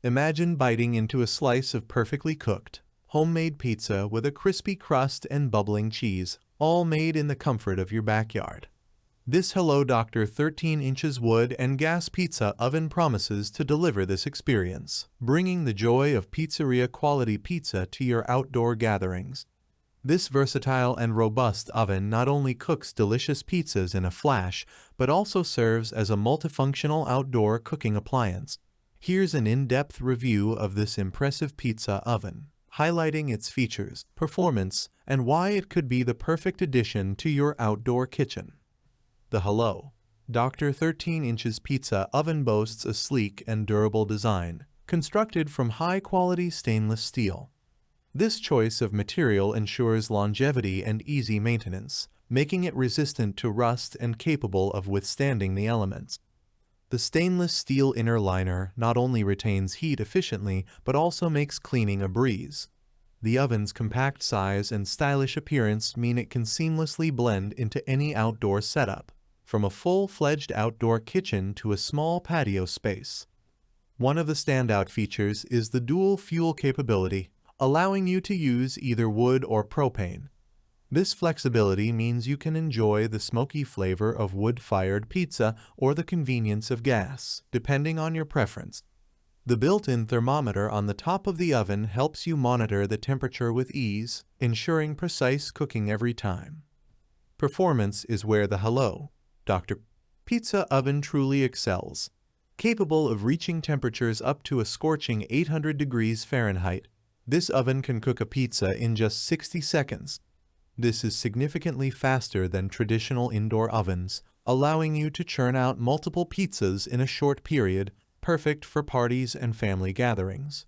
Imagine biting into a slice of perfectly cooked, homemade pizza with a crispy crust and bubbling cheese, all made in the comfort of your backyard. This Hello.Dr. 13 inches wood and gas pizza oven promises to deliver this experience, bringing the joy of pizzeria quality pizza to your outdoor gatherings. This versatile and robust oven not only cooks delicious pizzas in a flash, but also serves as a multifunctional outdoor cooking appliance. Here's an in-depth review of this impressive pizza oven, highlighting its features, performance, and why it could be the perfect addition to your outdoor kitchen. The Hello.Dr. 13 inches pizza oven boasts a sleek and durable design, constructed from high-quality stainless steel. This choice of material ensures longevity and easy maintenance, making it resistant to rust and capable of withstanding the elements. The stainless steel inner liner not only retains heat efficiently, but also makes cleaning a breeze. The oven's compact size and stylish appearance mean it can seamlessly blend into any outdoor setup, from a full-fledged outdoor kitchen to a small patio space. One of the standout features is the dual fuel capability, allowing you to use either wood or propane. This flexibility means you can enjoy the smoky flavor of wood-fired pizza or the convenience of gas, depending on your preference. The built-in thermometer on the top of the oven helps you monitor the temperature with ease, ensuring precise cooking every time. Performance is where the Hello.Dr. pizza oven truly excels. Capable of reaching temperatures up to a scorching 800 degrees Fahrenheit, this oven can cook a pizza in just 60 seconds. This is significantly faster than traditional indoor ovens, allowing you to churn out multiple pizzas in a short period, perfect for parties and family gatherings.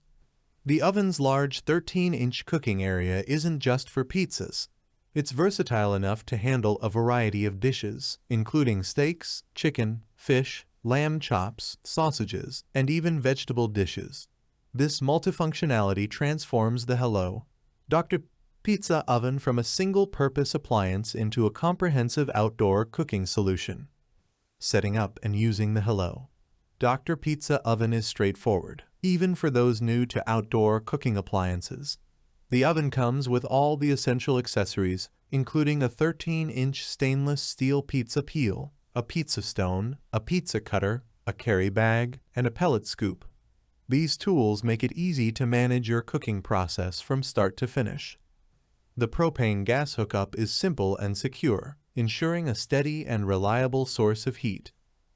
The oven's large 13-inch cooking area isn't just for pizzas. It's versatile enough to handle a variety of dishes, including steaks, chicken, fish, lamb chops, sausages, and even vegetable dishes. This multifunctionality transforms the Hello.Dr. pizza oven from a single-purpose appliance into a comprehensive outdoor cooking solution. Setting up and using the Hello.Dr. pizza oven is straightforward, even for those new to outdoor cooking appliances. The oven comes with all the essential accessories, including a 13-inch stainless steel pizza peel, a pizza stone, a pizza cutter, a carry bag, and a pellet scoop. These tools make it easy to manage your cooking process from start to finish. The propane gas hookup is simple and secure, ensuring a steady and reliable source of heat.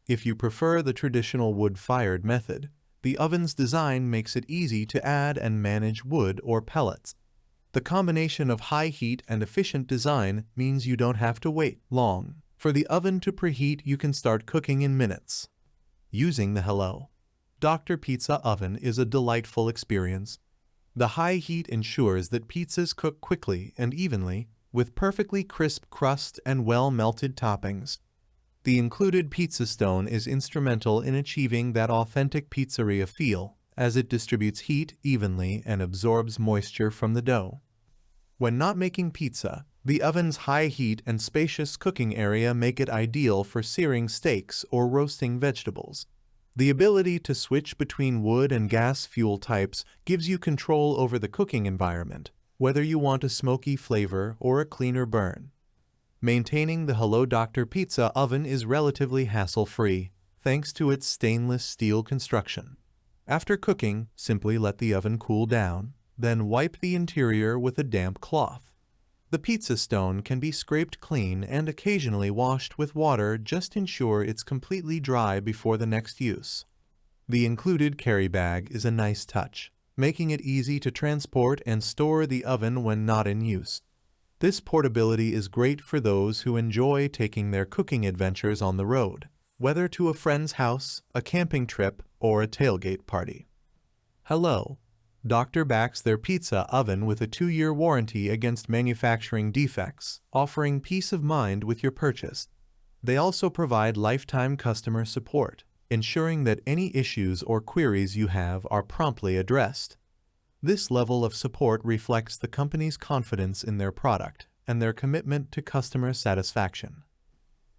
If you prefer the traditional wood-fired method, the oven's design makes it easy to add and manage wood or pellets. The combination of high heat and efficient design means you don't have to wait long for the oven to preheat. You can start cooking in minutes. Using the Hello.Dr. pizza oven is a delightful experience. The high heat ensures that pizzas cook quickly and evenly, with perfectly crisp crust and well-melted toppings. The included pizza stone is instrumental in achieving that authentic pizzeria feel, as it distributes heat evenly and absorbs moisture from the dough. When not making pizza, the oven's high heat and spacious cooking area make it ideal for searing steaks or roasting vegetables. The ability to switch between wood and gas fuel types gives you control over the cooking environment, whether you want a smoky flavor or a cleaner burn. Maintaining the Hello.Dr. pizza oven is relatively hassle-free, thanks to its stainless steel construction. After cooking, simply let the oven cool down, then wipe the interior with a damp cloth. The pizza stone can be scraped clean and occasionally washed with water just to ensure it's completely dry before the next use. The included carry bag is a nice touch, making it easy to transport and store the oven when not in use. This portability is great for those who enjoy taking their cooking adventures on the road, whether to a friend's house, a camping trip, or a tailgate party. Hello.Dr. backs their pizza oven with a 2-year warranty against manufacturing defects, offering peace of mind with your purchase. They also provide lifetime customer support, ensuring that any issues or queries you have are promptly addressed. This level of support reflects the company's confidence in their product and their commitment to customer satisfaction.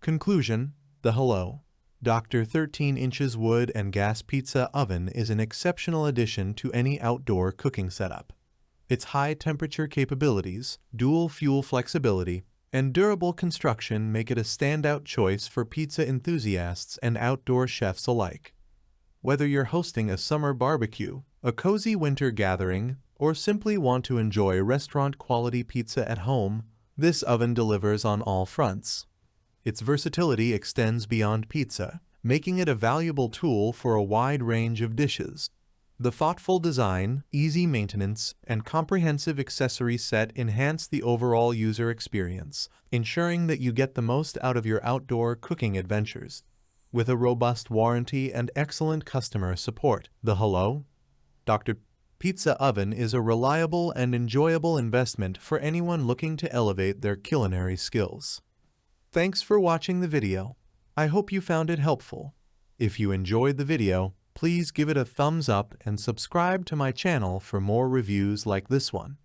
Conclusion: the Hello. Hello.Dr. 13 inches wood and gas pizza oven is an exceptional addition to any outdoor cooking setup. Its high temperature capabilities, dual fuel flexibility, and durable construction make it a standout choice for pizza enthusiasts and outdoor chefs alike. Whether you're hosting a summer barbecue, a cozy winter gathering, or simply want to enjoy restaurant-quality pizza at home, this oven delivers on all fronts. Its versatility extends beyond pizza, making it a valuable tool for a wide range of dishes. The thoughtful design, easy maintenance, and comprehensive accessory set enhance the overall user experience, ensuring that you get the most out of your outdoor cooking adventures. With a robust warranty and excellent customer support, the Hello.Dr. Pizza Oven is a reliable and enjoyable investment for anyone looking to elevate their culinary skills. Thanks for watching the video. I hope you found it helpful. If you enjoyed the video, please give it a thumbs up and subscribe to my channel for more reviews like this one.